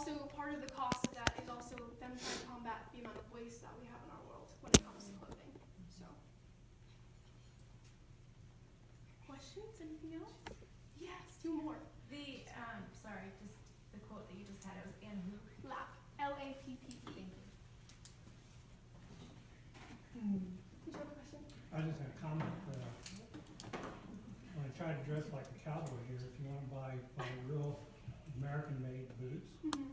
also part of the cost of that is also them trying to combat the amount of waste that we have in our world when it comes to clothing. So, questions? Anything else? Yes, two more. The sorry, just the quote that you just had. It was in who? LAPPE. L-A-P-P-E. Thank you. Did you have a question? I just had a comment. When I try to dress like a cowboy here, if you want to buy real American-made boots,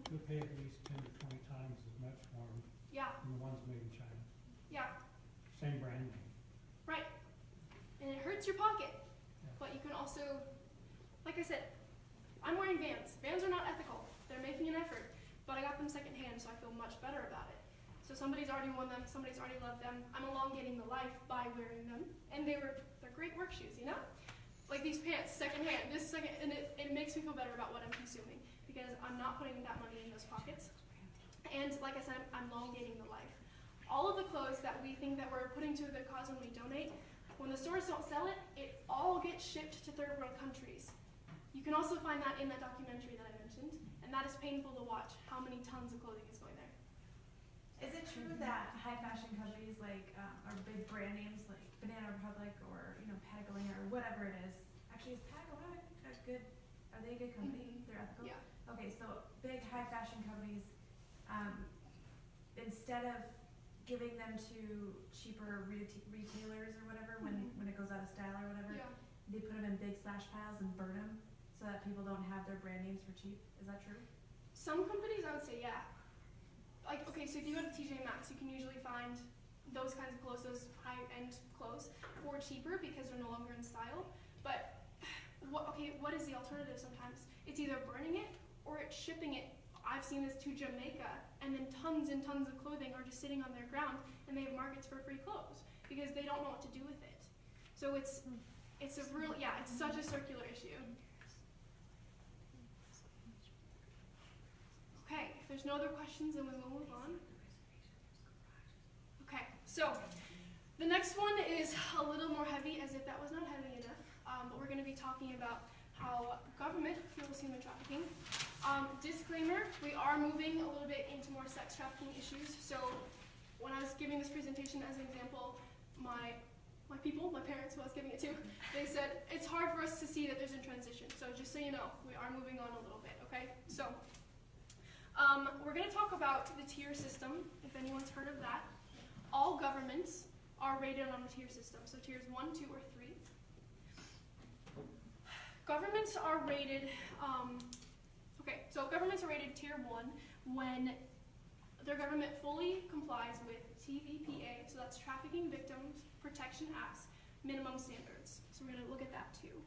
you'll pay at least 10 to 20 times as much for them Yeah, than the ones made in China. yeah, Same brand name. right. And it hurts your pocket, Yeah. but you can also, like I said, I'm wearing Vans. Vans are not ethical. They're making an effort, but I got them secondhand, so I feel much better about it. So somebody's already worn them, somebody's already loved them. I'm elongating the life by wearing them, and they're great work shoes, you know? Like these pants, secondhand, and it makes me feel better about what I'm consuming because I'm not putting that money in those pockets. And like I said, I'm elongating the life. All of the clothes that we think that we're putting to a good cause when we donate, when the stores don't sell it, it all gets shipped to third world countries. You can also find that in that documentary that I mentioned, and that is painful to watch, how many tons of clothing is going there. Is it true that high fashion companies like or big brand names like Banana Republic or Patagonia or whatever it is? Actually, is Patagonia a good? Are they a good company? They're ethical. Yeah. Okay, so big high fashion companies, instead of giving them to cheaper retailers or whatever when it goes out of style or whatever, Yeah. they put them in big slash piles and burn them so that people don't have their brand names for cheap. Is that true? Some companies, I would say, yeah. Like, okay, so if you go to TJ Maxx, you can usually find those kinds of clothes, those high-end clothes, for cheaper because they're no longer in style. But, what is the alternative sometimes? It's either burning it or it's shipping it. I've seen this to Jamaica, and then tons and tons of clothing are just sitting on their ground, and they have markets for free clothes because they don't know what to do with it. So it's a real, it's such a circular issue. Okay, if there's no other questions, then we will move on. Okay, so the next one is a little more heavy, as if that was not heavy enough, but we're going to be talking about how government fuels human trafficking. Disclaimer, we are moving a little bit into more sex trafficking issues, so when I was giving this presentation as an example, my parents who I was giving it to, they said, it's hard for us to see that there's a transition, so just so you know, we are moving on a little bit, okay? So, we're going to talk about the tier system, if anyone's heard of that. All governments are rated on a tier system, so tiers 1, 2, or 3. Governments are rated, governments are rated tier 1 when their government fully complies with TVPA, so that's Trafficking Victims Protection Act's minimum standards. So we're going to look at that too.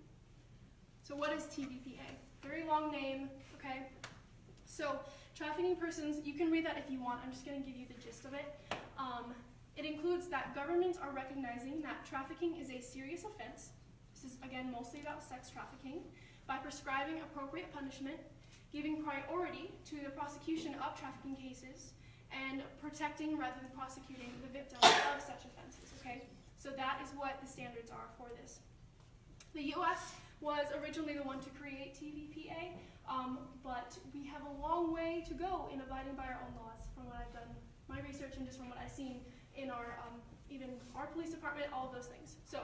So what is TVPA? Very long name, okay? So trafficking persons, you can read that if you want. I'm just going to give you the gist of it. It includes that governments are recognizing that trafficking is a serious offense. This is, again, mostly about sex trafficking, by prescribing appropriate punishment, giving priority to the prosecution of trafficking cases, and protecting rather than prosecuting the victims of such offenses, okay? So that is what the standards are for this. The US was originally the one to create TVPA, but we have a long way to go in abiding by our own laws from what I've done, my research, and just from what I've seen in our, even our police department, all of those things. So,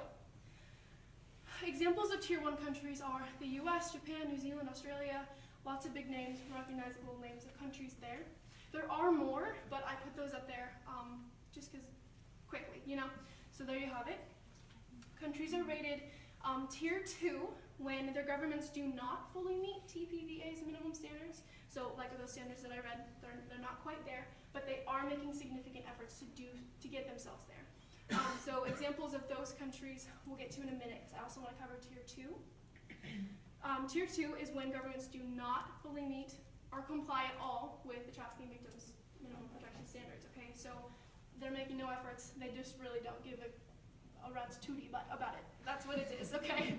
examples of tier 1 countries are the US, Japan, New Zealand, Australia, lots of big names, recognizable names of countries there. There are more, but I put those up there just because quickly, So there you have it. Countries are rated tier 2 when their governments do not fully meet TPVA's minimum standards. So like those standards that I read, they're not quite there, but they are making significant efforts to get themselves there. So examples of those countries we'll get to in a minute, because I also want to cover tier 2. Tier 2 is when governments do not fully meet or comply at all with the trafficking victims minimum protection standards, okay? So they're making no efforts, they just really don't give a rat's tootie about it. That's what it is, okay?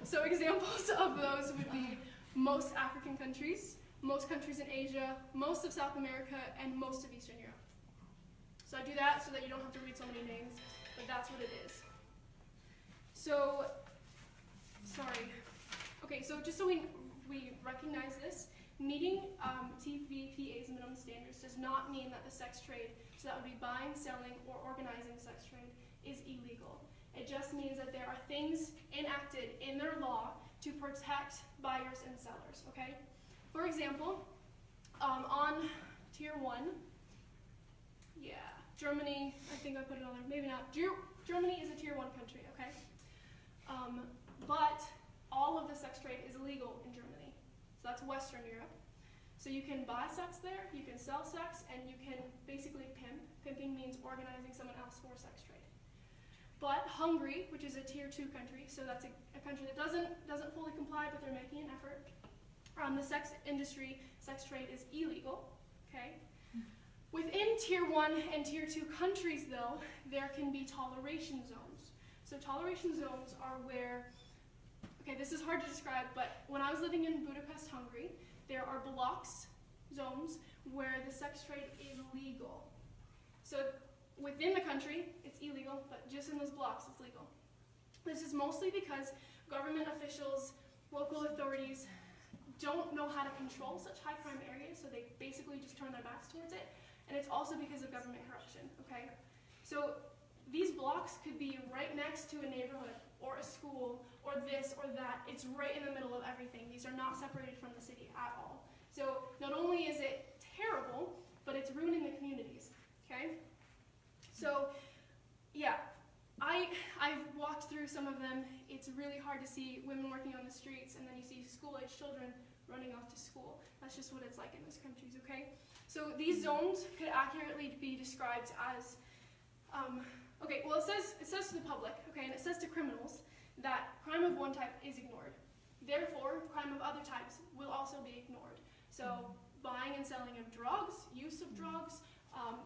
So examples of those would be most African countries, most countries in Asia, most of South America, and most of Eastern Europe. So I do that so that you don't have to read so many names, but that's what it is. So, sorry. Okay, so just so we recognize this, meeting TVPA's minimum standards does not mean that the sex trade, so that would be buying, selling, or organizing sex trade, is illegal. It just means that there are things enacted in their law to protect buyers and sellers, okay? For example, on tier 1, Germany, I think I put another, maybe not. Germany is a tier 1 country, okay? But all of the sex trade is illegal in Germany. So that's Western Europe. So you can buy sex there, you can sell sex, and you can basically pimp. Pimping means organizing someone else for sex trade. But Hungary, which is a tier 2 country, so that's a country that doesn't fully comply, but they're making an effort. The sex industry, sex trade is illegal, okay? Within tier 1 and tier 2 countries, though, there can be toleration zones. So toleration zones are where, okay, this is hard to describe, but when I was living in Budapest, Hungary, there are blocks, zones, where the sex trade is legal. So within the country, it's illegal, but just in those blocks, it's legal. This is mostly because government officials, local authorities, don't know how to control such high crime areas, so they basically just turn their backs towards it. And it's also because of government corruption, okay? So these blocks could be right next to a neighborhood or a school or this or that. It's right in the middle of everything. These are not separated from the city at all. So not only is it terrible, but it's ruining the communities, okay? So yeah, I've walked through some of them. It's really hard to see women working on the streets, and then you see school-age children running off to school. That's just what it's like in those countries, okay? So these zones could accurately be described as, okay, well it says to the public, okay, and it says to criminals that crime of one type is ignored. Therefore, crime of other types will also be ignored. So buying and selling of drugs, use of drugs,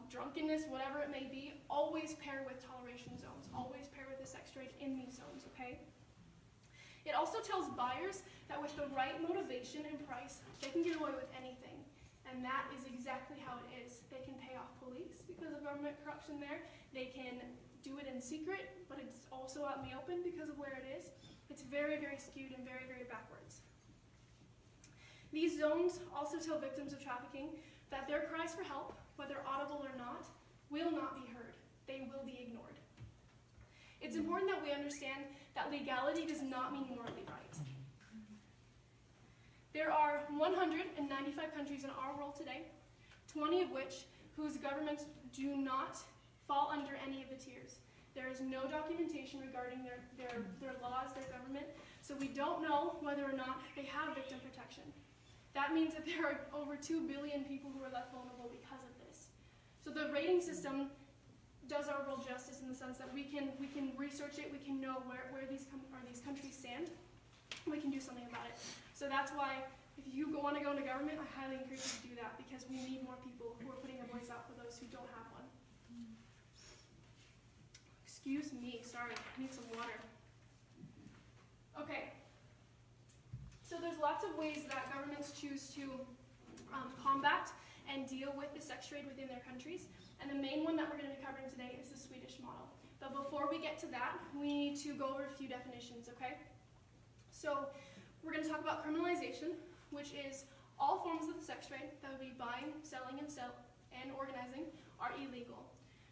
drunkenness, whatever it may be, always pair with toleration zones, always pair with the sex trade in these zones, okay? It also tells buyers that with the right motivation and price, they can get away with anything. And that is exactly how it is. They can pay off police because of government corruption there. They can do it in secret, but it's also out in the open because of where it is. It's very, very skewed and very, very backwards. These zones also tell victims of trafficking that their cries for help, whether audible or not, will not be heard. They will be ignored. It's important that we understand that legality does not mean morally right. There are 195 countries in our world today, 20 of which whose governments do not fall under any of the tiers. There is no documentation regarding their laws, their government, so we don't know whether or not they have victim protection. That means that there are over 2 billion people who are left vulnerable because of this. So the rating system does our world justice in the sense that we can research it, we can know where these countries stand, we can do something about it. So that's why if you want to go into government, I highly encourage you to do that because we need more people who are putting a voice out for those who don't have one. Excuse me, sorry, I need some water. Okay, so there's lots of ways that governments choose to combat and deal with the sex trade within their countries. And the main one that we're going to be covering today is the Swedish model. But before we get to that, we need to go over a few definitions, okay? So we're going to talk about criminalization, which is all forms of the sex trade that would be buying, selling, and organizing are illegal.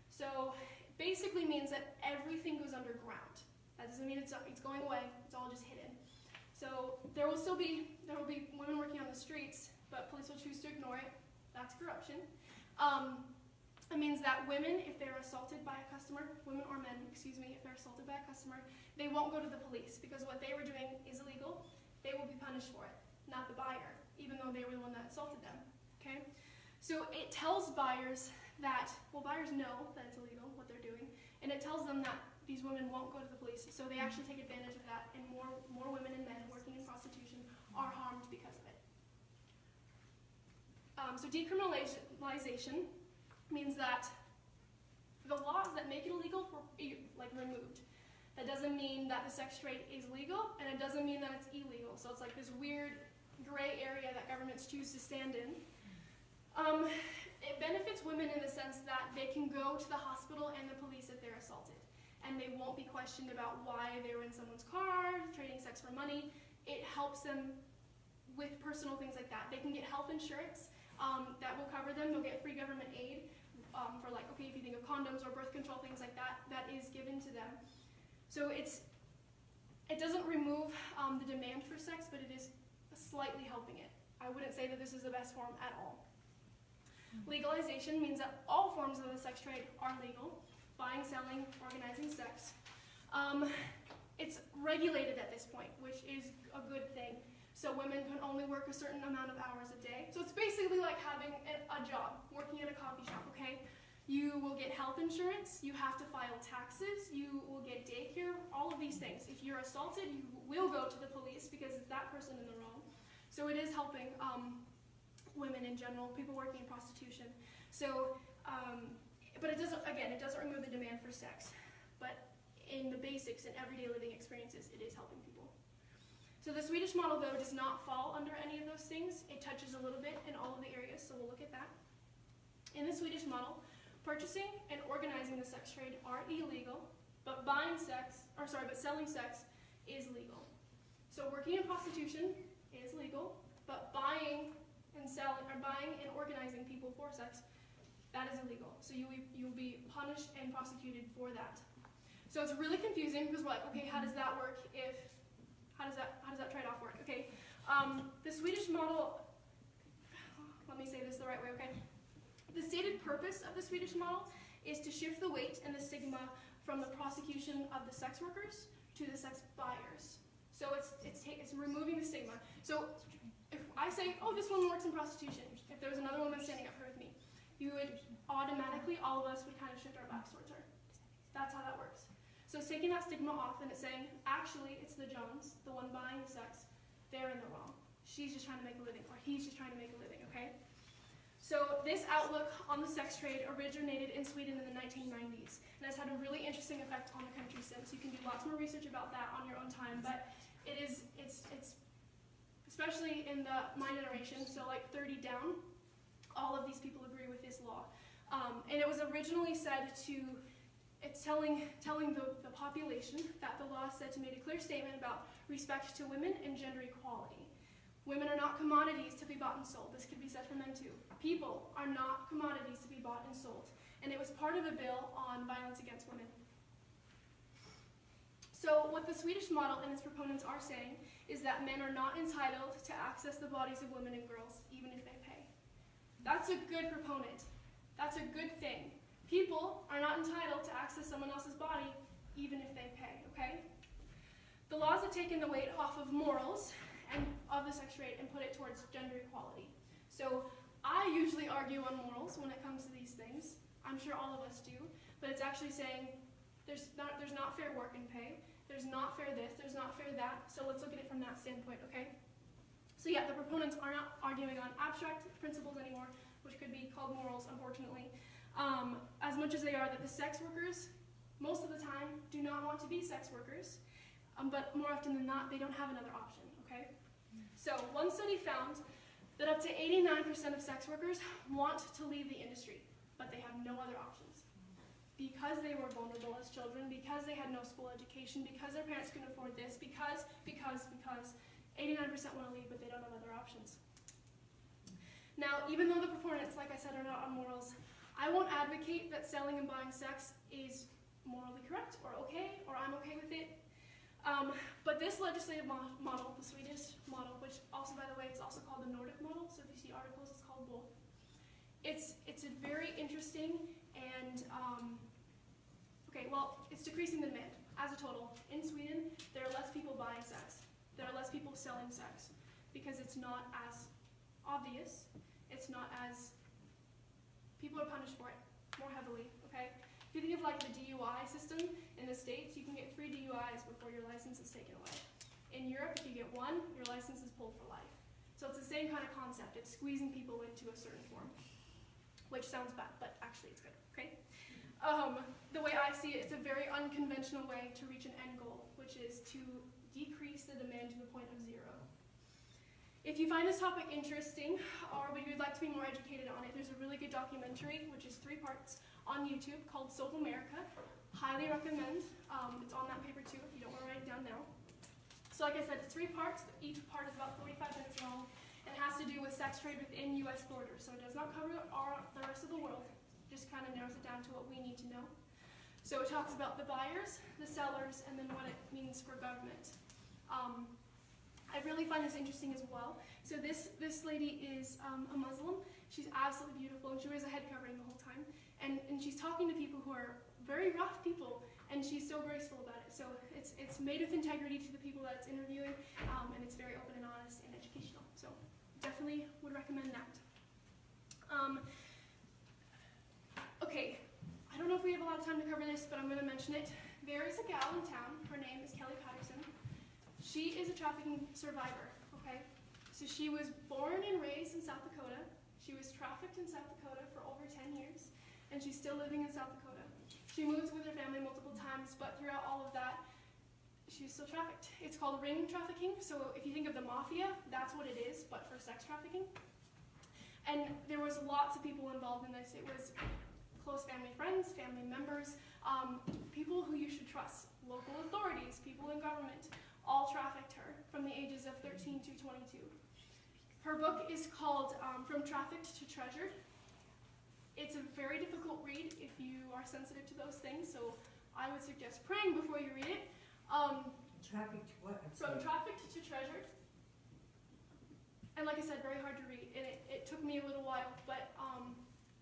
So it basically means that everything goes underground. That doesn't mean it's going away, it's all just hidden. So there will be women working on the streets, but police will choose to ignore it. That's corruption. It means that women, if they're assaulted by a customer, women or men, excuse me, if they're assaulted by a customer, they won't go to the police because what they were doing is illegal. They will be punished for it, not the buyer, even though they were the one that assaulted them, okay? So it tells buyers that, well, buyers know that it's illegal, what they're doing, and it tells them that these women won't go to the police, so they actually take advantage of that, and more women and men working in prostitution are harmed because of it. So decriminalization means that the laws that make it illegal were removed. That doesn't mean that the sex trade is legal, and it doesn't mean that it's illegal. So it's like this weird gray area that governments choose to stand in. It benefits women in the sense that they can go to the hospital and the police if they're assaulted, and they won't be questioned about why they were in someone's car, trading sex for money. It helps them with personal things like that. They can get health insurance that will cover them. They'll get free government aid for like, okay, if you think of condoms or birth control, things like that, that is given to them. So it doesn't remove the demand for sex, but it is slightly helping it. I wouldn't say that this is the best form at all. Legalization means that all forms of the sex trade are legal. Buying, selling, organizing sex. It's regulated at this point, which is a good thing. So women can only work a certain amount of hours a day. So it's basically like having a job, working at a coffee shop, okay? You will get health insurance, you have to file taxes, you will get daycare, all of these things. If you're assaulted, you will go to the police because it's that person in the wrong. So it is helping women in general, people working in prostitution. So, but it doesn't remove the demand for sex. But in the basics and everyday living experiences, it is helping people. So the Swedish model, though, does not fall under any of those things. It touches a little bit in all of the areas, so we'll look at that. In the Swedish model, purchasing and organizing the sex trade are illegal, but selling sex is legal. So working in prostitution is legal, but buying and organizing people for sex, that is illegal. So you'll be punished and prosecuted for that. So it's really confusing because we're like, okay, how does that work? How does that trade-off work? Okay, the Swedish model. Let me say this the right way. Okay, the stated purpose of the Swedish model is to shift the weight and the stigma from the prosecution of the sex workers to the sex buyers. So it's removing the stigma. So if I say, oh, this woman works in prostitution, if there was another woman standing up here with me, you would automatically, all of us would kind of shift our backs towards her. That's how that works. So it's taking that stigma off and it's saying, actually, it's the Johns, the one buying the sex, they're in the wrong. She's just trying to make a living, or he's just trying to make a living, okay? So this outlook on the sex trade originated in Sweden in the 1990s and has had a really interesting effect on the country since. You can do lots more research about that on your own time, but it's especially in my generation, so like 30 down, all of these people agree with this law. And it was originally said it's telling the population that the law said to make a clear statement about respect to women and gender equality. Women are not commodities to be bought and sold. This could be said for men too. People are not commodities to be bought and sold. And it was part of a bill on violence against women. So what the Swedish model and its proponents are saying is that men are not entitled to access the bodies of women and girls, even if they pay. That's a good proponent. That's a good thing. People are not entitled to access someone else's body, even if they pay, okay? The laws have taken the weight off of morals and of the sex trade and put it towards gender equality. So I usually argue on morals when it comes to these things. I'm sure all of us do, but it's actually saying there's not fair work and pay, there's not fair this, there's not fair that, so let's look at it from that standpoint, okay? So yeah, the proponents are not arguing on abstract principles anymore, which could be called morals, unfortunately, as much as they are that the sex workers, most of the time, do not want to be sex workers, but more often than not, they don't have another option, okay? So one study found that up to 89% of sex workers want to leave the industry, but they have no other options. Because they were vulnerable as children, because they had no school education, because their parents couldn't afford this, because 89% want to leave, but they don't have other options. Now, even though the proponents, like I said, are not on morals, I won't advocate that selling and buying sex is morally correct or okay, or I'm okay with it. But this legislative model, the Swedish model, which also, by the way, is also called the Nordic model, so if you see articles, it's called both. It's a very interesting and, it's decreasing the demand as a total. In Sweden, there are less people buying sex. There are less people selling sex because it's not as obvious. It's not as, people are punished for it more heavily, okay? If you think of like the DUI system in the States, you can get 3 DUIs before your license is taken away. In Europe, if you get 1, your license is pulled for life. So it's the same kind of concept. It's squeezing people into a certain form, which sounds bad, but actually it's good, okay? The way I see it, it's a very unconventional way to reach an end goal, which is to decrease the demand to the point of 0. If you find this topic interesting, or you would like to be more educated on it, there's a really good documentary, which is 3 parts, on YouTube called Soap America. Highly recommend. It's on that paper too, if you don't want to write it down now. So like I said, it's 3 parts. Each part is about 45 minutes long, and it has to do with sex trade within U.S. borders. So it does not cover the rest of the world. Just kind of narrows it down to what we need to know. So it talks about the buyers, the sellers, and then what it means for government. I really find this interesting as well. So this lady is a Muslim. She's absolutely beautiful, and she wears a head covering the whole time. And she's talking to people who are very rough people, and she's so graceful about it. So it's made with integrity to the people that it's interviewing, and it's very open and honest and educational. So definitely would recommend that. Okay, I don't know if we have a lot of time to cover this, but I'm going to mention it. There is a gal in town. Her name is Kelly Patterson. She is a trafficking survivor, okay? So she was born and raised in South Dakota. She was trafficked in South Dakota for over 10 years, and she's still living in South Dakota. She moved with her family multiple times, but throughout all of that, she was still trafficked. It's called ring trafficking, so if you think of the mafia, that's what it is, but for sex trafficking. And there was lots of people involved in this. It was close family friends, family members, people who you should trust, local authorities, people in government, all trafficked her from the ages of 13 to 22. Her book is called From Trafficked to Treasured. It's a very difficult read if you are sensitive to those things, so I would suggest praying before you read it. Trafficked to what? From Trafficked to Treasured. And like I said, very hard to read, and it took me a little while, but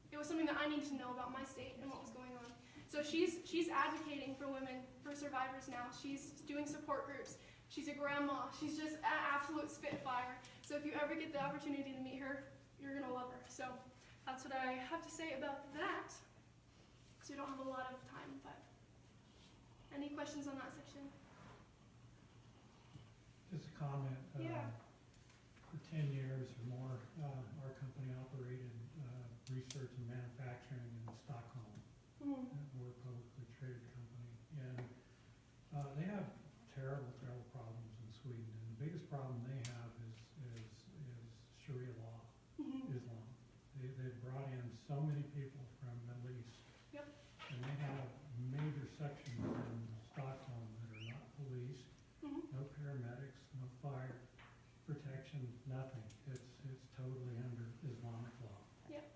it was something that I needed to know about my state and what was going on. So she's advocating for women, for survivors now. She's doing support groups. She's a grandma. She's just an absolute spitfire. So if you ever get the opportunity to meet her, you're gonna love her. So that's what I have to say about that. So we don't have a lot of time, but any questions on that section? Just a comment. Yeah. For 10 years or more, our company operated research and manufacturing in Stockholm. We're a publicly traded company, and they have terrible problems in Sweden. And the biggest problem they have is Sharia law, Islam. They've brought in so many people from the Middle East, Yep. and they have major sections in Stockholm that are not policed, no paramedics, no fire protection, nothing. It's totally under Islamic law. Yep.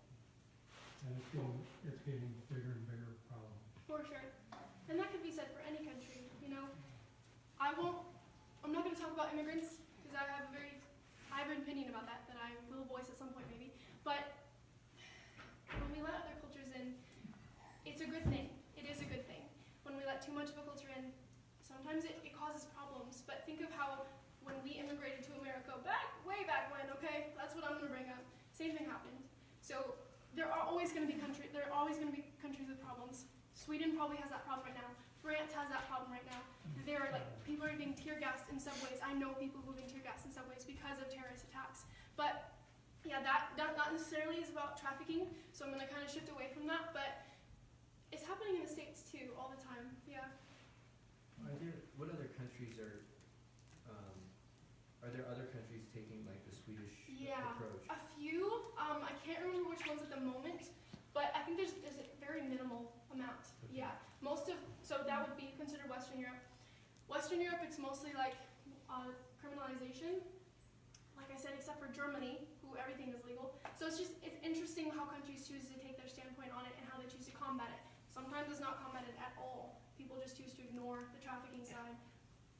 And it's getting bigger and bigger problem. For sure. And that could be said for any country, you know. I'm not going to talk about immigrants because I have an opinion about that I will voice at some point maybe. But when we let other cultures in, it's a good thing. It is a good thing. When we let too much of a culture in, sometimes it causes problems. But think of how when we immigrated to America way back when, okay? That's what I'm going to bring up. Same thing happened. So there are always going to be countries with problems. Sweden probably has that problem right now. France has that problem right now. There are people are being tear gassed in subways. I know people who are being tear gassed in subways because of terrorist attacks. But yeah, that not necessarily is about trafficking. So I'm going to kind of shift away from that. But it's happening in the States too, all the time. Yeah. What other countries are there other countries taking like the Swedish approach? A few. I can't remember which ones at the moment, but I think there's a very minimal amount. Okay. Yeah. So that would be considered Western Europe. Western Europe, it's mostly like criminalization. Like I said, except for Germany, who everything is legal. So it's interesting how countries choose to take their standpoint on it and how they choose to combat it. Sometimes it's not combated at all. People just choose to ignore the trafficking side.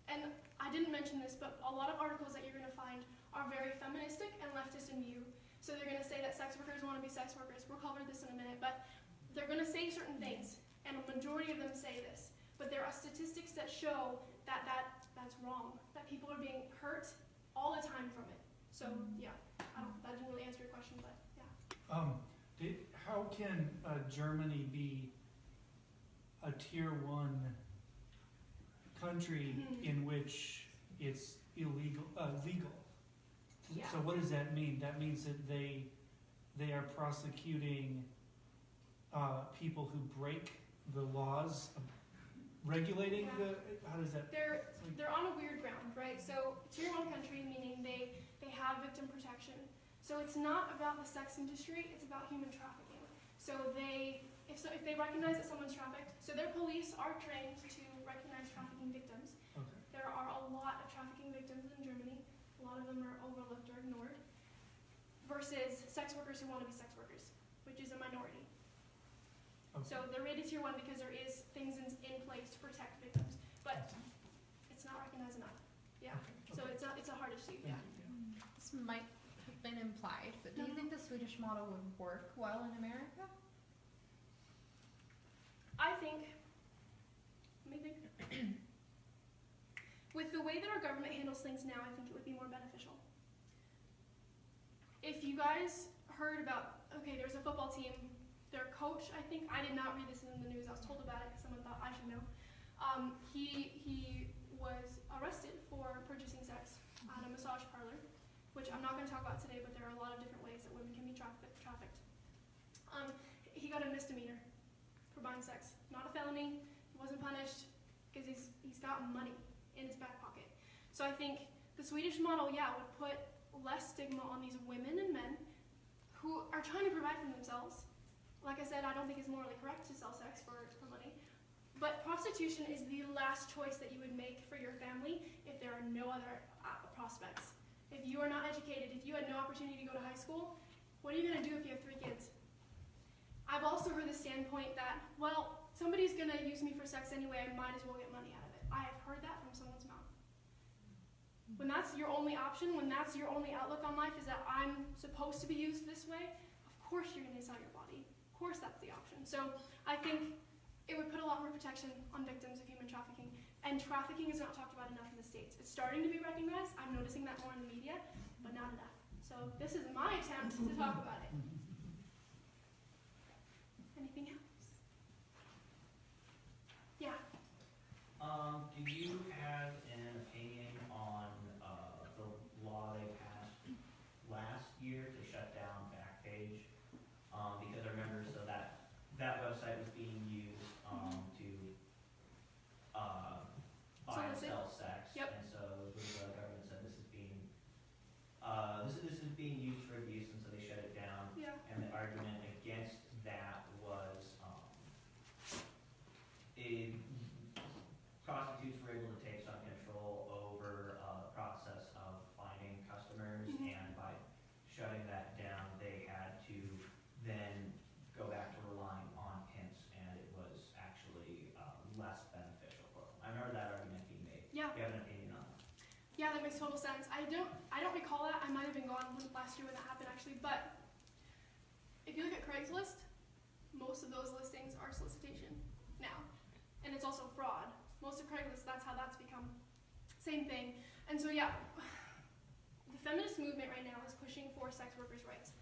And I didn't mention this, but a lot of articles that you're going to find are very feministic and leftist in view. So they're going to say that sex workers want to be sex workers. We'll cover this in a minute, but they're going to say certain things, and a majority of them say this. But there are statistics that show that that's wrong, that people are being hurt all the time from it. So yeah, that didn't really answer your question, but yeah. How can Germany be a tier 1 country in which it's legal? Yeah. So what does that mean? That means that they are prosecuting people who break the laws regulating how does that? They're on a weird ground, right? So tier 1 country, meaning they have victim protection. So it's not about the sex industry, it's about human trafficking. So if they recognize that someone's trafficked, so their police are trained to recognize trafficking victims. Okay. There are a lot of trafficking victims in Germany. A lot of them are overlooked or ignored. versus sex workers who want to be sex workers, which is a minority. Okay. So they're rated tier 1 because there is things in place to protect victims, but it's not recognized enough. Yeah. So it's a hard issue. Yeah. This might have been implied, but do you think the Swedish model would work well in America? I think, let me think. With the way that our government handles things now, I think it would be more beneficial. If you guys heard about, okay, there's a football team, their coach, I think, I did not read this in the news, I was told about it because someone thought I should know. He was arrested for purchasing sex at a massage parlor, which I'm not going to talk about today, but there are a lot of different ways that women can be trafficked. He got a misdemeanor for buying sex, not a felony. He wasn't punished because he's got money in his back pocket. So I think the Swedish model, yeah, would put less stigma on these women and men who are trying to provide for themselves. Like I said, I don't think it's morally correct to sell sex for money. But prostitution is the last choice that you would make for your family if there are no other prospects. If you are not educated, if you had no opportunity to go to high school, what are you going to do if you have 3 kids? I've also heard the standpoint that, well, somebody's going to use me for sex anyway, I might as well get money out of it. I have heard that from someone's mouth. When that's your only option, when that's your only outlook on life is that I'm supposed to be used this way, of course you're going to sell your body. Of course that's the option. So I think it would put a lot more protection on victims of human trafficking. And trafficking is not talked about enough in the States. It's starting to be recognized. I'm noticing that more in the media, but not enough. So this is my attempt to talk about it. Anything else? Yeah. Do you have an opinion on the law they passed last year to shut down Backpage? Because I remember, so that website was being used to buy and sell sex. Yep. And so the government said this is being used for abuse, and so they shut it down. Yeah. And the argument against that was prostitutes were able to take some control over the process of finding customers, and by shutting that down, they had to then go back to relying on pimps, and it was actually less beneficial for them. I remember that argument being made. Yeah. Do you have an opinion on that? Yeah, that makes total sense. I don't recall that. I might have been gone last year when that happened actually, but if you look at Craigslist, most of those listings are solicitation now. And it's also fraud. Most of Craigslist, that's how that's become. Same thing. And so yeah, the feminist movement right now is pushing for sex workers' rights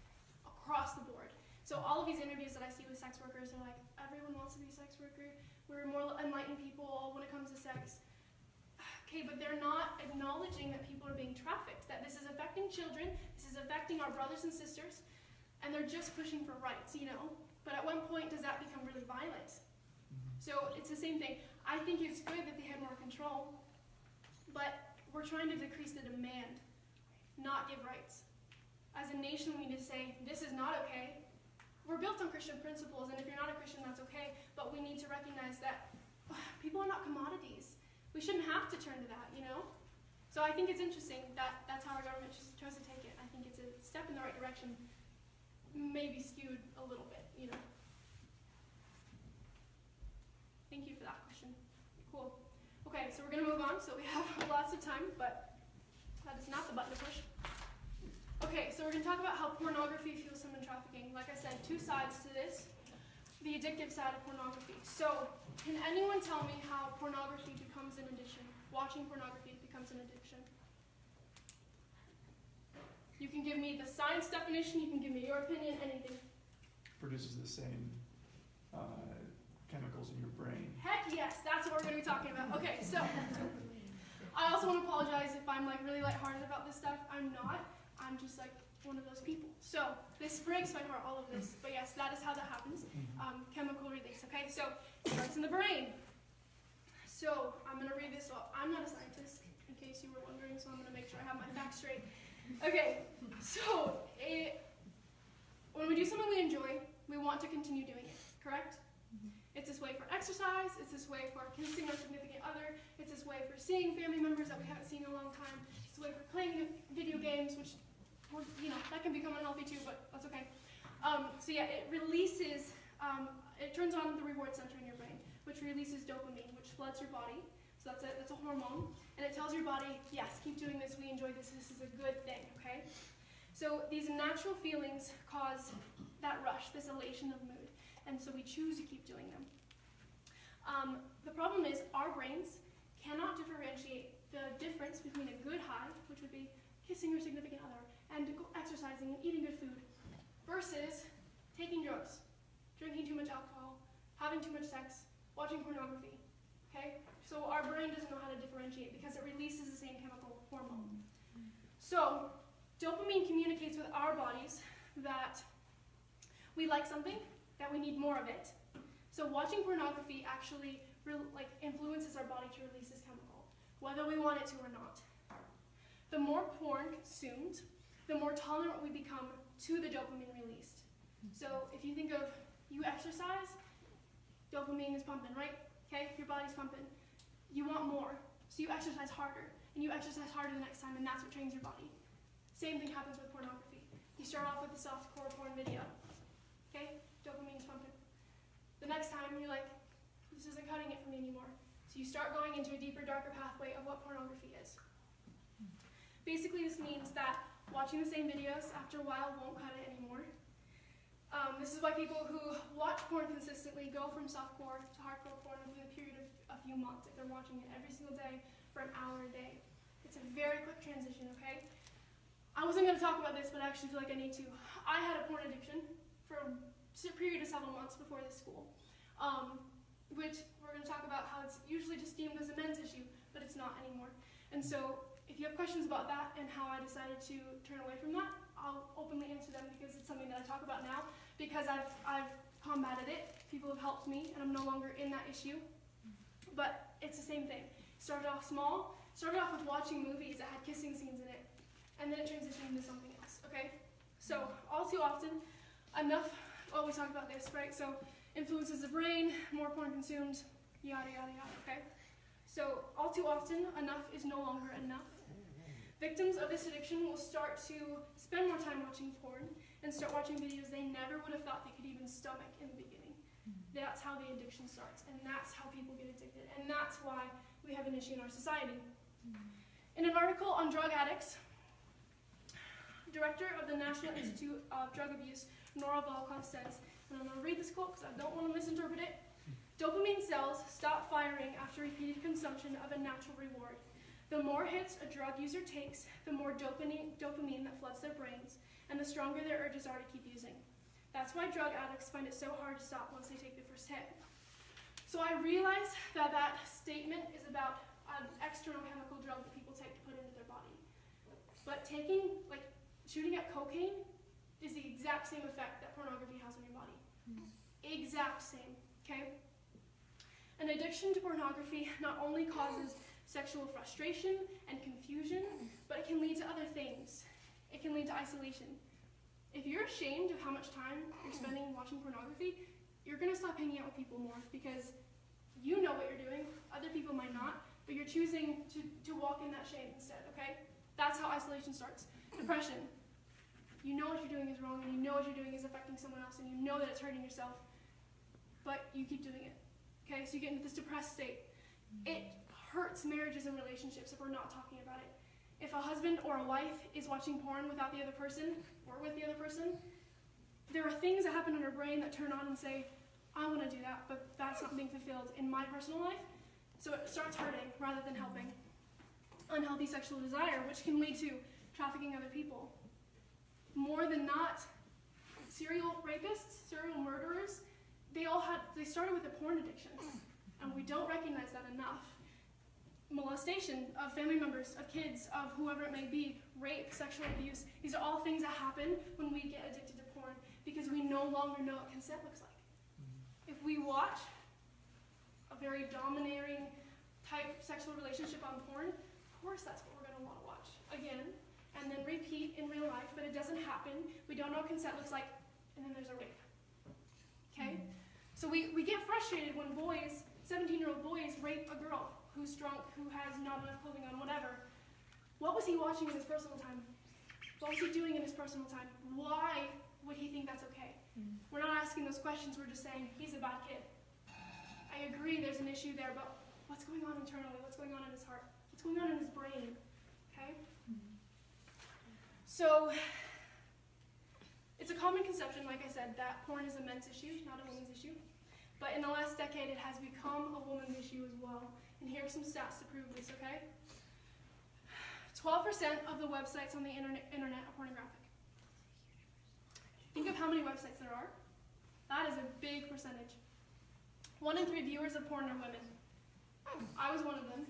across the board. So all of these interviews that I see with sex workers are like, everyone wants to be a sex worker. We're more enlightened people when it comes to sex. Okay, but they're not acknowledging that people are being trafficked, that this is affecting children, this is affecting our brothers and sisters, and they're just pushing for rights, you know? But at one point, does that become really violent? So it's the same thing. I think it's good that they had more control, but we're trying to decrease the demand, not give rights. As a nation, we need to say, this is not okay. We're built on Christian principles, and if you're not a Christian, that's okay, but we need to recognize that people are not commodities. We shouldn't have to turn to that, you know? So I think it's interesting that that's how our government chose to take it. I think it's a step in the right direction, maybe skewed a little bit, you know? Thank you for that question. Cool. Okay, so we're going to move on. So we have lots of time, but that is not the button to push. Okay, so we're going to talk about how pornography fuels human trafficking. Like I said, 2 sides to this. The addictive side of pornography. So, can anyone tell me how pornography becomes an addiction? Watching pornography becomes an addiction. You can give me the science definition, you can give me your opinion, anything. Produces the same chemicals in your brain. Heck yes, that's what we're going to be talking about. Okay, so I also want to apologize if I'm like really lighthearted about this stuff. I'm not. I'm just like one of those people. So this breaks my heart, all of this. But yes, that is how that happens. Chemical release. Okay, so it starts in the brain. So I'm going to read this off. I'm not a scientist, in case you were wondering, so I'm going to make sure I have my facts straight. Okay, so when we do something we enjoy, we want to continue doing it, correct? It's this way for exercise, it's this way for kissing our significant other, it's this way for seeing family members that we haven't seen in a long time, it's this way for playing video games, which or, that can become unhealthy too, but that's okay. So yeah, it releases, it turns on the reward center in your brain, which releases dopamine, which floods your body. So that's a hormone, and it tells your body, yes, keep doing this, we enjoy this is a good thing, okay? So these natural feelings cause that rush, this elation of mood, and so we choose to keep doing them. The problem is our brains cannot differentiate the difference between a good high, which would be kissing your significant other, and exercising and eating good food, versus taking drugs, drinking too much alcohol, having too much sex, watching pornography, okay? So our brain doesn't know how to differentiate because it releases the same chemical hormone. So dopamine communicates with our bodies that we like something, that we need more of it. So watching pornography actually influences our body to release this chemical, whether we want it to or not. The more porn consumed, the more tolerant we become to the dopamine released. So if you think of you exercise, dopamine is pumping, right? Okay, your body's pumping. You want more, so you exercise harder, and you exercise harder the next time, and that's what trains your body. Same thing happens with pornography. You start off with a softcore porn video, okay? Dopamine is pumping. The next time you're like, this isn't cutting it for me anymore. So you start going into a deeper, darker pathway of what pornography is. Basically, this means that watching the same videos after a while won't cut it anymore. This is why people who watch porn consistently go from softcore to hardcore porn within a period of a few months if they're watching it every single day for an hour a day. It's a very quick transition, okay? I wasn't going to talk about this, but I actually feel like I need to. I had a porn addiction for a period of several months before this school, which we're going to talk about how it's usually just deemed as a men's issue, but it's not anymore. And so if you have questions about that and how I decided to turn away from that, I'll openly answer them because it's something that I talk about now because I've combated it. People have helped me and I'm no longer in that issue. But it's the same thing. Started off small, started off with watching movies that had kissing scenes in it, and then it transitioned into something else, okay? So all too often, we talk about this, right? So influences the brain, more porn consumed, yada, yada, yada, okay? So all too often, enough is no longer enough. Victims of this addiction will start to spend more time watching porn and start watching videos they never would have thought they could even stomach in the beginning. That's how the addiction starts, and that's how people get addicted, and that's why we have an issue in our society. In an article on drug addicts, Director of the National Institute of Drug Abuse, Nora Volkoff says, and I'm going to read this quote because I don't want to misinterpret it, "Dopamine cells stop firing after repeated consumption of a natural reward. The more hits a drug user takes, the more dopamine that floods their brains, and the stronger their urges are to keep using. That's why drug addicts find it so hard to stop once they take the first hit." So I realize that that statement is about an external chemical drug that people take to put into their body. But shooting at cocaine is the exact same effect that pornography has on your body. Exact same, okay? An addiction to pornography not only causes sexual frustration and confusion, but it can lead to other things. It can lead to isolation. If you're ashamed of how much time you're spending watching pornography, you're going to stop hanging out with people more because you know what you're doing, other people might not, but you're choosing to walk in that shame instead, okay? That's how isolation starts. Depression. You know what you're doing is wrong, and you know what you're doing is affecting someone else, and you know that it's hurting yourself, but you keep doing it, okay? So you get into this depressed state. It hurts marriages and relationships if we're not talking about it. If a husband or a wife is watching porn without the other person, or with the other person, there are things that happen in our brain that turn on and say, I want to do that, but that's not being fulfilled in my personal life. So it starts hurting rather than helping. Unhealthy sexual desire, which can lead to trafficking other people. More than not, serial rapists, serial murderers, they started with a porn addiction, and we don't recognize that enough. Molestation of family members, of kids, of whoever it may be, rape, sexual abuse, these are all things that happen when we get addicted to porn because we no longer know what consent looks like. If we watch a very domineering type sexual relationship on porn, of course that's what we're going to want to watch again, and then repeat in real life, but it doesn't happen. We don't know what consent looks like, and then there's a rape. Okay? So we get frustrated when boys, 17-year-old boys, rape a girl who's drunk, who has not enough clothing on, whatever. What was he watching in his personal time? What was he doing in his personal time? Why would he think that's okay? We're not asking those questions, we're just saying, he's a bad kid. I agree there's an issue there, but what's going on internally? What's going on in his heart? What's going on in his brain? Okay? So, it's a common conception, like I said, that porn is a men's issue, not a woman's issue. But in the last decade, it has become a woman's issue as well. And here are some stats to prove this, okay? 12% of the websites on the internet are pornographic. Think of how many websites there are. That is a big percentage. 1 in 3 viewers of porn are women. I was one of them.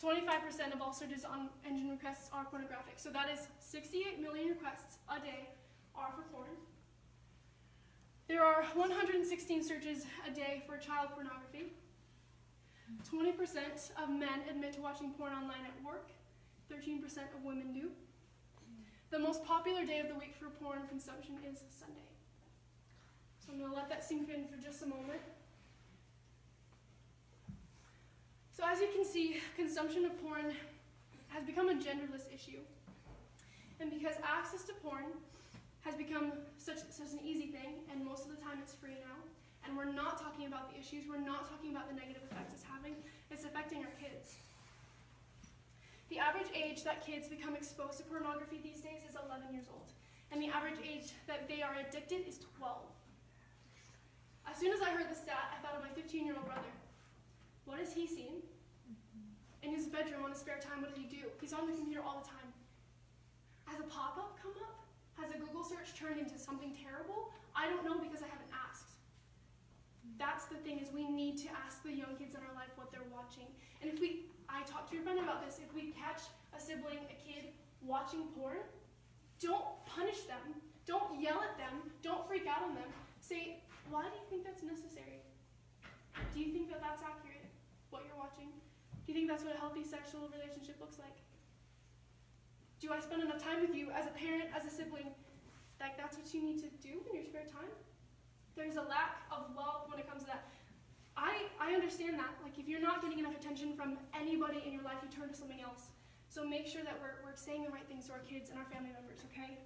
25% of all searches on engine requests are pornographic. So that is 68 million requests a day are for porn. There are 116 searches a day for child pornography. 20% of men admit to watching porn online at work. 13% of women do. The most popular day of the week for porn consumption is Sunday. So I'm going to let that sink in for just a moment. So as you can see, consumption of porn has become a genderless issue. And because access to porn has become such an easy thing, and most of the time it's free now, and we're not talking about the issues, we're not talking about the negative effects it's affecting our kids. The average age that kids become exposed to pornography these days is 11 years old. And the average age that they are addicted is 12. As soon as I heard the stat, I thought of my 15-year-old brother. What has he seen? In his bedroom, on his spare time, what does he do? He's on the computer all the time. Has a pop-up come up? Has a Google search turned into something terrible? I don't know because I haven't asked. That's the thing, is we need to ask the young kids in our life what they're watching. And if I talked to your friend about this, if we catch a sibling, a kid, watching porn, don't punish them. Don't yell at them. Don't freak out on them. Say, why do you think that's necessary? Do you think that that's accurate, what you're watching? Do you think that's what a healthy sexual relationship looks like? Do I spend enough time with you as a parent, as a sibling? Like, that's what you need to do in your spare time? There's a lack of love when it comes to that. I understand that. Like, if you're not getting enough attention from anybody in your life, you turn to something else. So make sure that we're saying the right things to our kids and our family members, okay?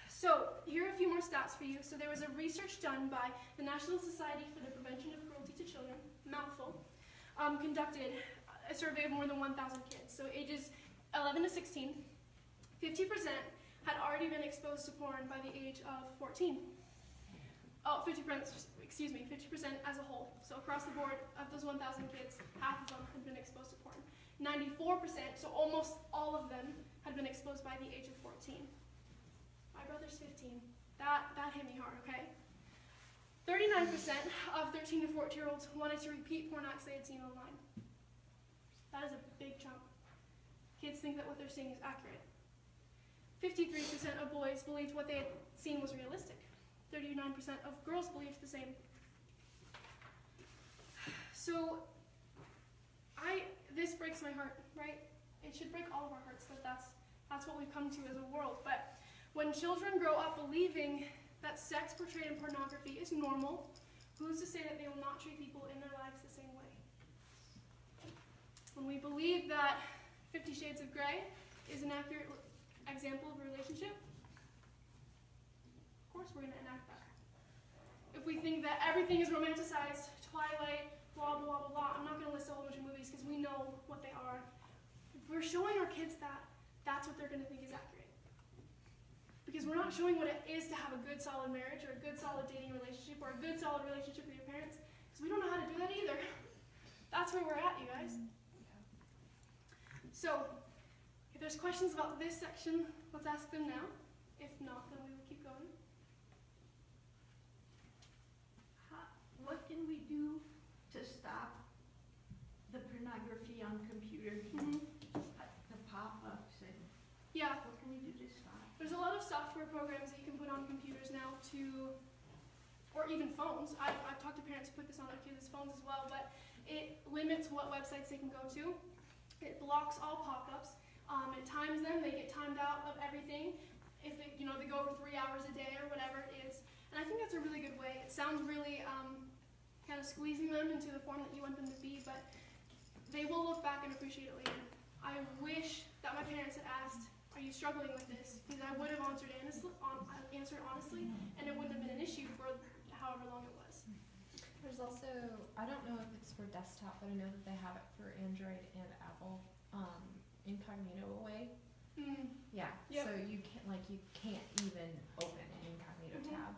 So here are a few more stats for you. So there was a research done by the National Society for the Prevention of Cruelty to Children, mouthful, conducted a survey of more than 1,000 kids. So ages 11 to 16, 50% had already been exposed to porn by the age of 14. Oh, 50% as a whole. So across the board, of those 1,000 kids, half of them had been exposed to porn. 94%, so almost all of them, had been exposed by the age of 14. My brother's 15. That hit me hard, okay? 39% of 13 to 14-year-olds wanted to repeat porn acts they had seen online. That is a big chunk. Kids think that what they're seeing is accurate. 53% of boys believed what they had seen was realistic. 39% of girls believed the same. So, this breaks my heart, right? It should break all of our hearts that that's what we've come to as a world. But when children grow up believing that sex portrayed in pornography is normal, who's to say that they will not treat people in their lives the same way? When we believe that 50 Shades of Grey is an accurate example of a relationship, of course we're going to enact that. If we think that everything is romanticized, Twilight, blah, blah, blah, blah, I'm not going to list a whole bunch of movies because we know what they are. If we're showing our kids that, that's what they're going to think is accurate. Because we're not showing what it is to have a good, solid marriage or a good, solid dating relationship or a good, solid relationship with your parents, because we don't know how to do that either. That's where we're at, you guys. So, if there's questions about this section, let's ask them now. If not, then we will keep going. What can we do to stop the pornography on computers? The pop-ups and Yeah. what can we do to stop? There's a lot of software programs that you can put on computers now or even phones. I've talked to parents who put this on their kids' phones as well, but it limits what websites they can go to. It blocks all pop-ups. It times them. They get timed out of everything. If they go over 3 hours a day or whatever it is. And I think that's a really good way. It sounds really kind of squeezing them into the form that you want them to be, but they will look back and appreciate it later. I wish that my parents had asked, "Are you struggling with this?" Because I would have answered honestly, and it wouldn't have been an issue for however long it was. There's also, I don't know if it's for desktop, but I know that they have it for Android and Apple, incognito away. Yeah, Yep. so you can't even open an incognito tab.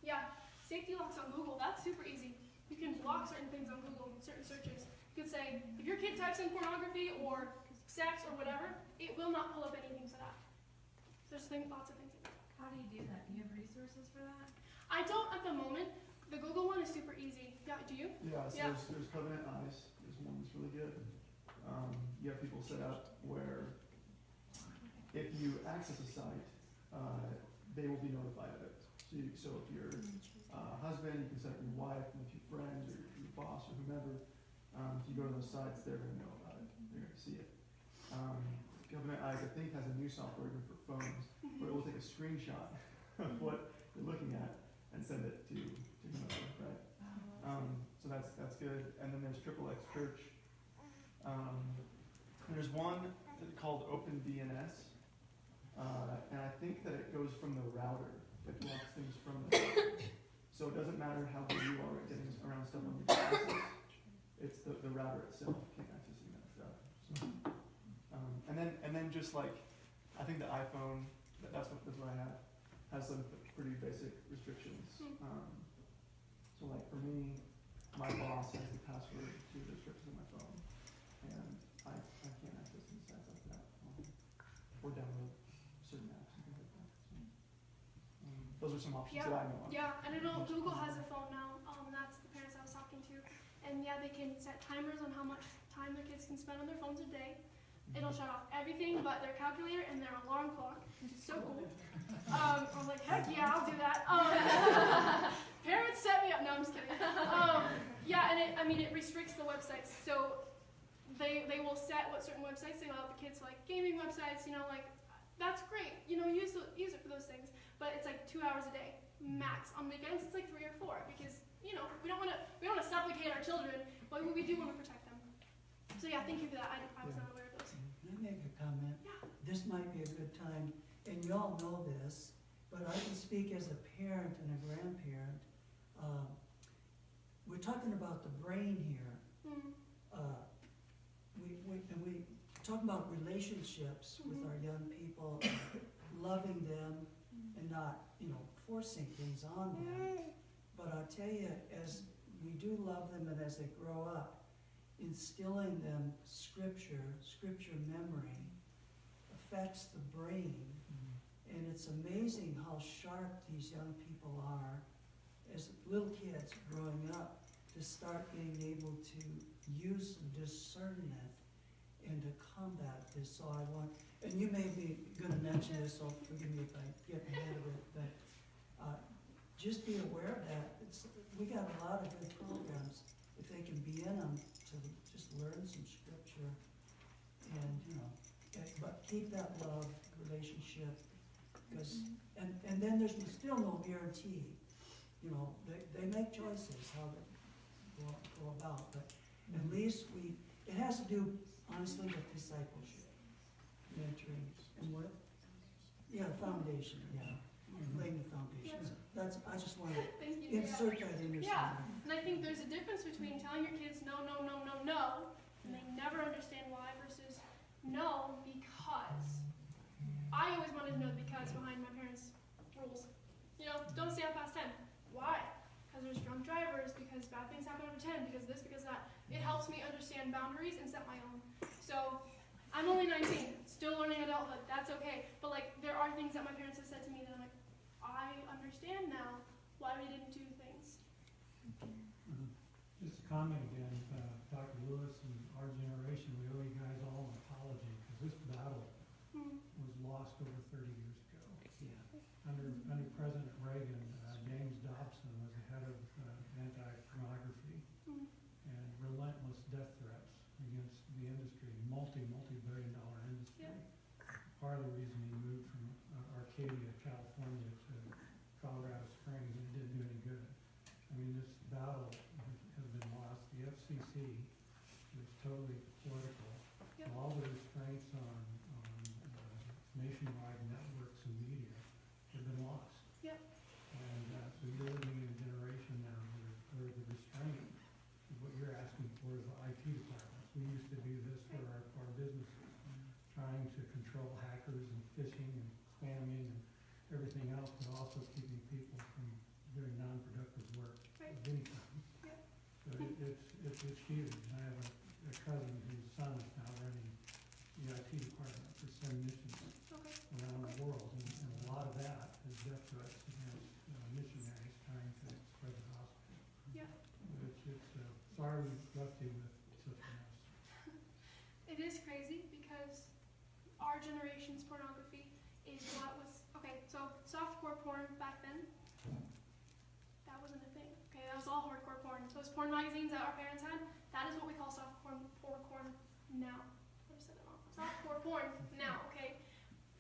Yeah, safety locks on Google, that's super easy. You can block certain things on Google, certain searches. You could say, if your kid types in pornography or sex or whatever, it will not pull up anything for that. So there's lots of things like that. How do you do that? Do you have resources for that? I don't at the moment. The Google one is super easy. Yeah, do you? Yeah, so Yeah. there's Covenant Eyes, is one that's really good. You have people set up where if you access a site, they will be notified of it. So if your husband, you can set up your wife, and if your friends, or your boss, or whomever, if you go to those sites, they're gonna know about it, they're gonna see it. Covenant Eyes, I think, has a new software even for phones, where it will take a screenshot of what you're looking at and send it to whomever, right? So that's good. And then there's XXX Church. There's one called OpenDNS, and I think that it goes from the router. It blocks things from the router. So it doesn't matter how good you are at getting around stuff on your devices. It's the router itself can't access any of that stuff. So, and then just like, I think the iPhone, that's what I have, has some pretty basic restrictions. So like for me, my boss has the password to the restrictions on my phone, and I can't access any sites like that, or download certain apps and things like that. So, those are some options that I know of. Yeah, and I know Google has a phone now. That's the parents I was talking to. And yeah, they can set timers on how much time their kids can spend on their phones a day. It'll shut off everything but their calculator and their alarm clock. So cool. I was like, heck yeah, I'll do that. Parents set me up. No, I'm just kidding. Yeah, and it restricts the websites. So they will set what certain websites they allow the kids, like gaming websites, that's great. Use it for those things. But it's like 2 hours a day, max. On weekends, it's like 3 or 4 because, we don't want to suffocate our children, but we do want to protect them. So yeah, thank you for that. I was not aware of those. Can I make a comment? Yeah. This might be a good time, and you all know this, but I can speak as a parent and a grandparent. We're talking about the brain here. We talk about relationships with our young people, loving them, and not, forcing things on them. But I'll tell you, as we do love them and as they grow up, instilling them scripture memory affects the brain. And it's amazing how sharp these young people are as little kids growing up to start being able to use some discernment and to combat this. So I want, and you may be going to mention this, so forgive me if I get ahead of it, but just be aware of that. We got a lot of good programs if they can be in them to just learn some scripture and, but keep that love relationship, because, and then there's still no guarantee. They make choices how to go about, but at least it has to do honestly with discipleship, mentoring, and what? Yeah, foundation, laying the foundation. Yeah. So I just want to Thank you. insert that in your Yeah, somewhere. and I think there's a difference between telling your kids no, no, no, no, no, and they never understand why, versus no, because. I always wanted to know the because behind my parents' rules. Don't stay out past 10. Why? Because there's drunk drivers, because bad things happen after 10, because this, because that. It helps me understand boundaries and set my own. So, I'm only 19, still learning adulthood, that's okay. But there are things that my parents have said to me that I'm like, I understand now why we didn't do things. Just a comment again, Dr. Lewis and our generation, we owe you guys all an apology, because this battle was lost over 30 years ago. Under President Reagan, James Dobson was the head of anti-pornography and relentless death threats against the industry, multi-billion-dollar industry. Part of the reason he moved from Arcadia, California to Colorado Springs, and it didn't do any good. This battle has been lost. The FCC is totally political. Yep. All Yep. And so you're living in a generation now where the restraint is what you're asking for is the IT departments. We used to do this for our businesses, trying to control hackers and phishing and spamming and everything else, but also keeping people from doing non-productive work Right. of any kind. Yep. So it's huge. I have a cousin whose son is now running the IT department for some missions Okay. around the world, and a lot of that is death threats against missionaries trying to spread the gospel. Yeah. But it's sorry we left you with such a mess. It is crazy because our generation's pornography is what was, okay, so softcore porn back then, that wasn't a thing. Okay, that was all hardcore porn. Those porn magazines that our parents had, that is what we call softcore porn now. I said it wrong. Softcore porn now, okay?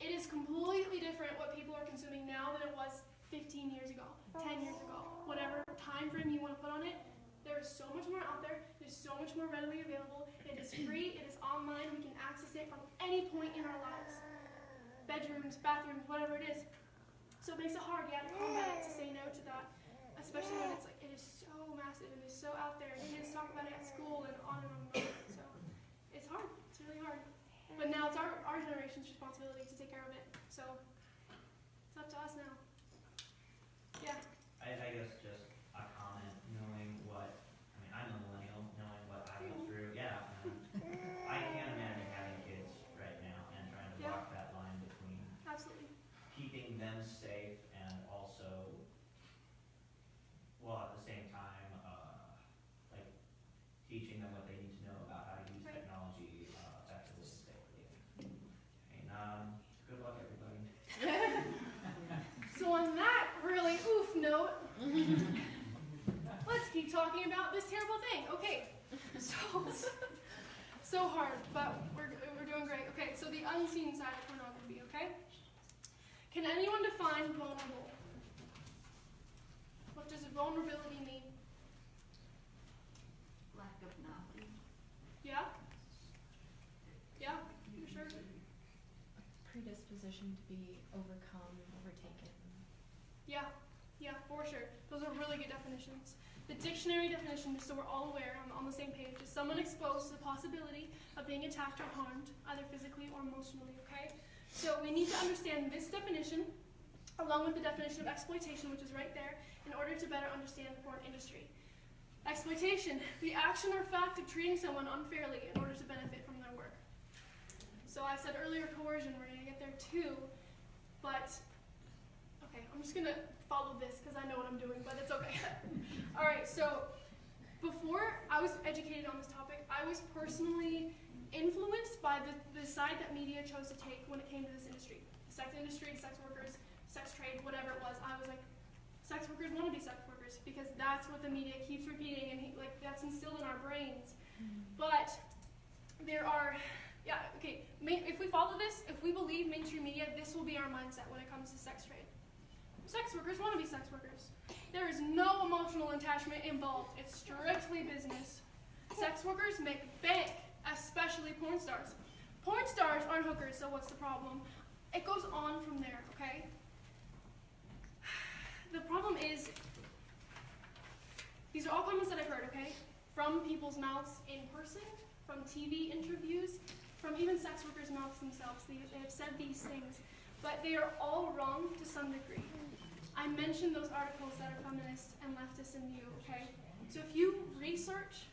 It is completely different what people are consuming now than it was 15 years ago, 10 years ago, whatever time frame you want to put on it. There is so much more out there. There's so much more readily available. It is free. It is online. We can access it from any point in our lives. Bedrooms, bathrooms, whatever it is. So it makes it hard, to combat it, to say no to that. Especially when it's like, it is so massive and it's so out there. And kids talk about it at school and on and on and on. So it's hard. It's really hard. But now it's our generation's responsibility to take care of it. So it's up to us now. Yeah. I guess just a comment, knowing what, I mean, I'm a millennial, knowing what I went through, yeah, I can't imagine having kids right now and trying to walk that line between Absolutely. keeping them safe and also, well, at the same time, like, teaching them what they need to know about how to use Right. technology effectively and safely. I mean, good luck, everybody. So on that really oof note, let's keep talking about this terrible thing. Okay, so hard, but we're doing great. Okay, so the unseen side of pornography. Okay, can anyone define vulnerable? What does vulnerability mean? Lack of knowledge. Yeah. Yeah, for sure. Predisposition to be overcome, overtaken. Yeah, for sure. Those are really good definitions. The dictionary definition, just so we're all aware, on the same page, is someone exposed to the possibility of being attacked or harmed, either physically or emotionally, okay? So we need to understand this definition, along with the definition of exploitation, which is right there, in order to better understand the porn industry. Exploitation, the action or fact of treating someone unfairly in order to benefit from their work. So I said earlier coercion, we're going to get there too, but, okay, I'm just going to follow this because I know what I'm doing, but it's okay. All right, so before I was educated on this topic, I was personally influenced by the side that media chose to take when it came to this industry. The sex industry, sex workers, sex trade, whatever it was. I was like, sex workers want to be sex workers because that's what the media keeps repeating and that's instilled in our brains. But there are, if we follow this, if we believe mainstream media, this will be our mindset when it comes to sex trade. Sex workers want to be sex workers. There is no emotional attachment involved. It's strictly business. Sex workers make bank, especially porn stars. Porn stars aren't hookers, so what's the problem? It goes on from there, okay? The problem is, these are all comments that I've heard, okay? From people's mouths in person, from TV interviews, from even sex workers' mouths themselves. They have said these things, but they are all wrong to some degree. I mentioned those articles that are feminist and leftist in view, okay? So if you research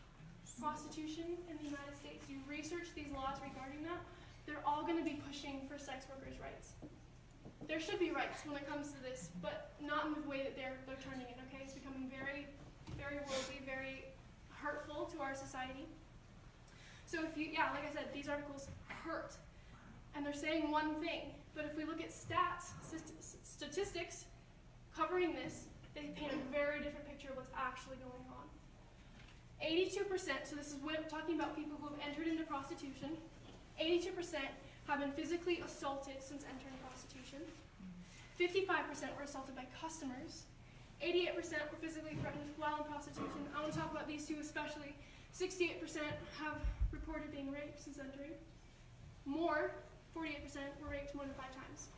prostitution in the United States, you research these laws regarding that, they're all going to be pushing for sex workers' rights. There should be rights when it comes to this, but not in the way that they're turning it, okay? It's becoming very, very worldly, very hurtful to our society. So if you, like I said, these articles hurt, and they're saying one thing, but if we look at statistics covering this, they paint a very different picture of what's actually going on. 82%, so this is talking about people who have entered into prostitution, 82% have been physically assaulted since entering prostitution. 55% were assaulted by customers. 88% were physically threatened while in prostitution. I want to talk about these two especially. 68% have reported being raped since entering. More, 48%, were raped more than 5 times.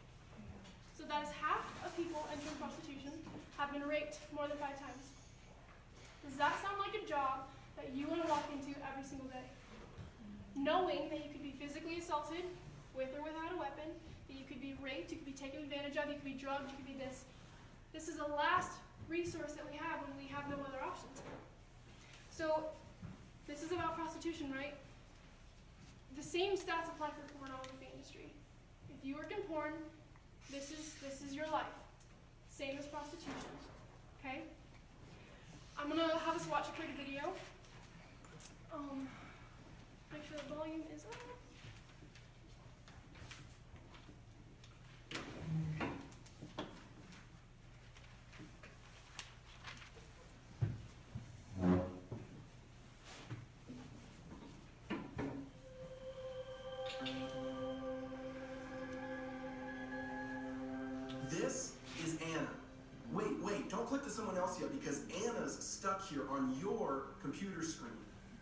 So that is half of people entering prostitution have been raped more than 5 times. Does that sound like a job that you want to walk into every single day? Knowing that you could be physically assaulted with or without a weapon, that you could be raped, you could be taken advantage of, you could be drugged, you could be this. This is the last resource that we have when we have no other options. So this is about prostitution, right? The same stats apply for the pornography industry. If you work in porn, this is your life. Same as prostitution. Okay? I'm gonna have us watch a quick video. Make sure the volume is up. This is Anna. Wait, don't click to someone else yet because Anna's stuck here on your computer screen.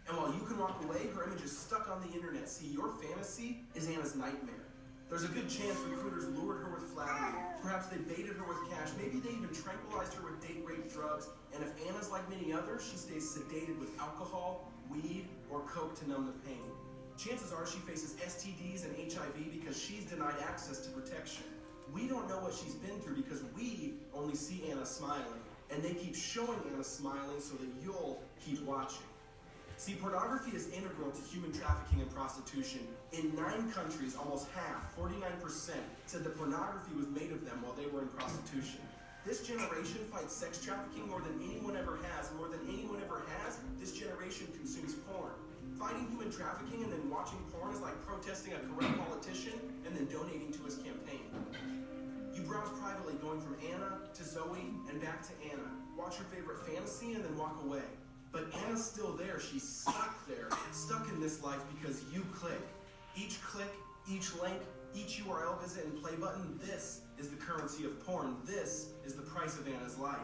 And while you can walk away, her image is stuck on the internet. See, your fantasy is Anna's nightmare. There's a good chance recruiters lured her with flattery. Perhaps they baited her with cash. Maybe they even tranquilized her with date rape drugs. And if Anna's like many others, she stays sedated with alcohol, weed, or coke to numb the pain. Chances are she faces STDs and HIV because she's denied access to protection. We don't know what she's been through because we only see Anna smiling. And they keep showing Anna smiling so that you'll keep watching. See, pornography is integral to human trafficking and prostitution. In 9 countries, almost half, 49%, said that pornography was made of them while they were in prostitution. This generation fights sex trafficking more than anyone ever has, and more than anyone ever has, this generation consumes porn. Fighting human trafficking and then watching porn is like protesting a corrupt politician and then donating to his campaign. You browse privately, going from Anna to Zoe and back to Anna. Watch your favorite fantasy and then walk away. But Anna's still there. She's stuck there, stuck in this life because you click. Each click, each link, each URL visit and play button, this is the currency of porn. This is the price of Anna's life.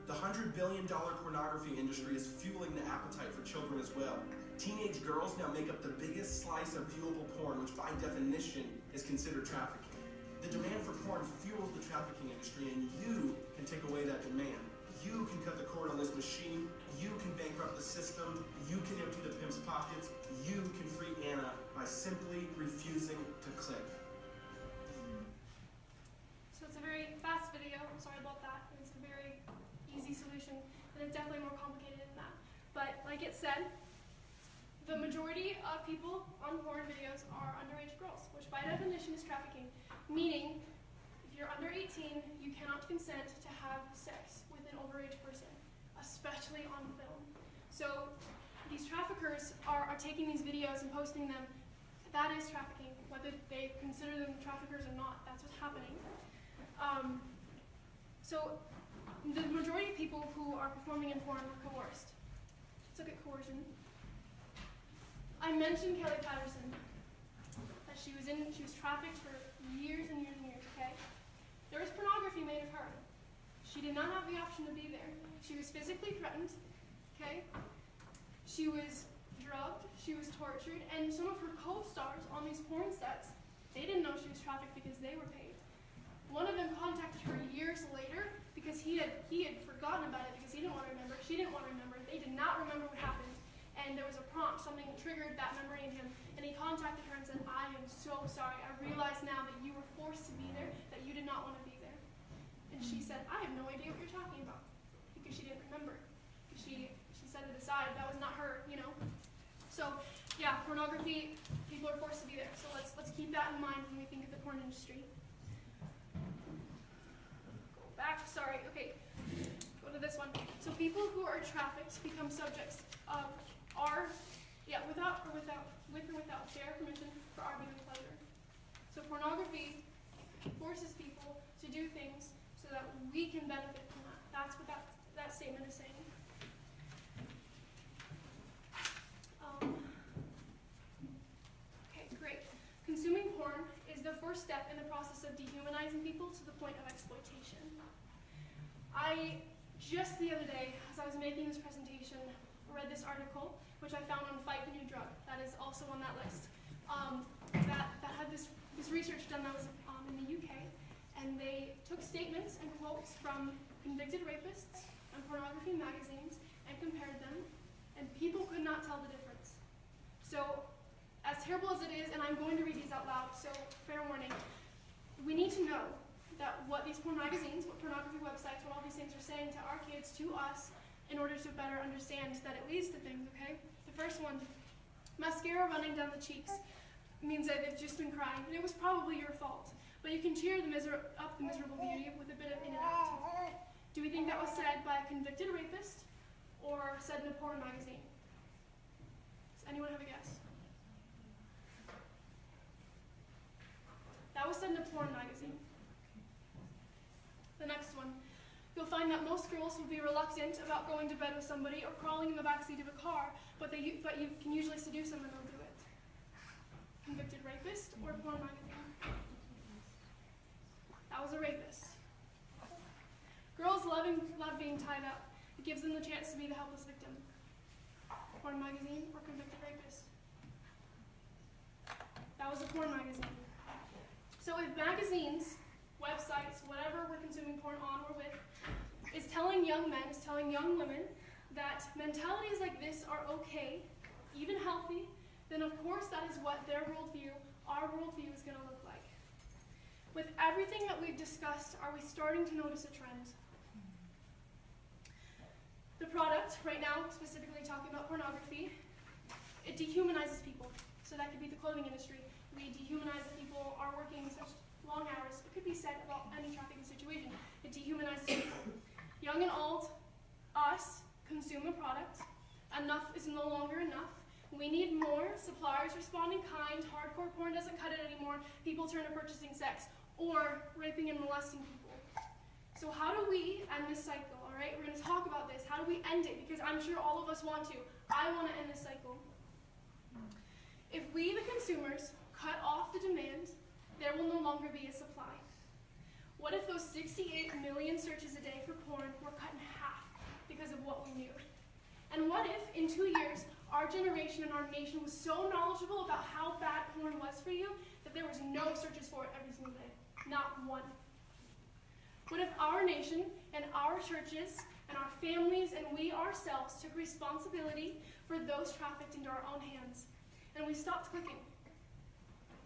The $100 billion pornography industry is fueling the appetite for children as well. Teenage girls now make up the biggest slice of viewable porn, which by definition is considered trafficking. The demand for porn fuels the trafficking industry, and you can take away that demand. You can cut the cord on this machine. You can bankrupt the system. You can empty the pimp's pockets. You can free Anna by simply refusing to click. So it's a very fast video. I'm sorry about that. It's a very easy solution, and it's definitely more complicated than that. But like it said, the majority of people on porn videos are underage girls, which by definition is trafficking. Meaning, if you're under 18, you cannot consent to have sex with an overage person, especially on film. So these traffickers are taking these videos and posting them. That is trafficking, whether they consider them traffickers or not. That's what's happening. So the majority of people who are performing in porn are coerced. Let's look at coercion. I mentioned Kelly Patterson, that she was trafficked for years and years and years, okay? There was pornography made of her. She did not have the option to be there. She was physically threatened, okay? She was drugged, she was tortured, and some of her co-stars on these porn sets, they didn't know she was trafficked because they were paid. One of them contacted her years later because he had forgotten about it because he didn't want to remember. She didn't want to remember. They did not remember what happened. And there was a prompt, something triggered that memory in him, and he contacted her and said, I am so sorry. I realize now that you were forced to be there, that you did not want to be there. And she said, I have no idea what you're talking about, because she didn't remember. She set it aside. That was not her, you know. So, yeah, pornography, people are forced to be there. So let's keep that in mind when we think of the porn industry. Go back, sorry, okay. Go to this one. So people who are trafficked become subjects of with or without fair permission for our viewing pleasure. So pornography forces people to do things so that we can benefit from that. That's what that statement is saying. Okay, great. Consuming porn is the first step in the process of dehumanizing people to the point of exploitation. I just the other day, as I was making this presentation, read this article, which I found on Fight the New Drug. That is also on that list. That had this research done that was in the UK, and they took statements and quotes from convicted rapists and pornography magazines and compared them, and people could not tell the difference. So, as terrible as it is, and I'm going to read these out loud, so fair warning, we need to know that what these porn magazines, what pornography websites, what all these things are saying to our kids, to us, in order to better understand that it leads to things, okay? The first one, mascara running down the cheeks means that they've just been crying, and it was probably your fault. But you can cheer up the miserable beauty with a bit of in and out. Do we think that was said by a convicted rapist or said in a porn magazine? Does anyone have a guess? That was said in a porn magazine. The next one. You'll find that most girls will be reluctant about going to bed with somebody or crawling in the backseat of a car, but you can usually seduce them and they'll do it. Convicted rapist or porn magazine? That was a rapist. Girls love being tied up. It gives them the chance to be the helpless victim. Porn magazine or convicted rapist? That was a porn magazine. So if magazines, websites, whatever we're consuming porn on or with, is telling young men, is telling young women that mentalities like this are okay, even healthy, then of course that is what their worldview, our worldview is going to look like. With everything that we've discussed, are we starting to notice a trend? The product, right now, specifically talking about pornography, it dehumanizes people. So that could be the clothing industry. We dehumanize the people are working such long hours. It could be said about any trafficking situation. It dehumanizes people. Young and old, us, consume a product. Enough is no longer enough. We need more. Suppliers respond in kind. Hardcore porn doesn't cut it anymore. People turn to purchasing sex or raping and molesting people. So how do we end this cycle, all right? We're going to talk about this. How do we end it? Because I'm sure all of us want to. I want to end this cycle. If we, the consumers, cut off the demand, there will no longer be a supply. What if those 68 million searches a day for porn were cut in half because of what we knew? And what if, in 2 years, our generation and our nation was so knowledgeable about how bad porn was for you that there was no searches for it every single day? Not one. What if our nation and our churches and our families and we ourselves took responsibility for those trafficked into our own hands, and we stopped clicking?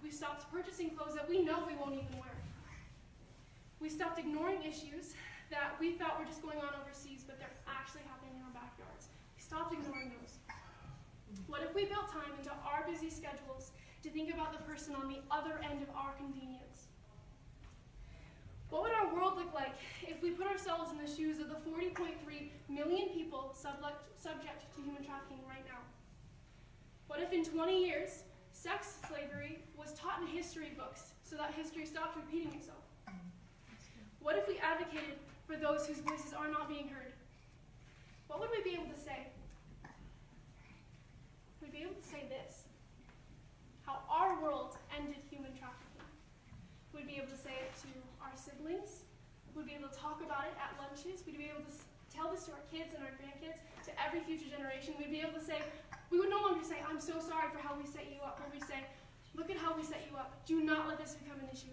We stopped purchasing clothes that we know we won't even wear. We stopped ignoring issues that we thought were just going on overseas, but they're actually happening in our backyards. We stopped ignoring those. What if we built time into our busy schedules to think about the person on the other end of our convenience? What would our world look like if we put ourselves in the shoes of the 40.3 million people subject to human trafficking right now? What if in 20 years, sex slavery was taught in history books so that history stopped repeating itself? What if we advocated for those whose voices are not being heard? What would we be able to say? We'd be able to say this: how our world ended human trafficking. We'd be able to say it to our siblings. We'd be able to talk about it at lunches. We'd be able to tell this to our kids and our grandkids, to every future generation. We'd be able to say, we would no longer say, I'm so sorry for how we set you up, but we'd say, look at how we set you up. Do not let this become an issue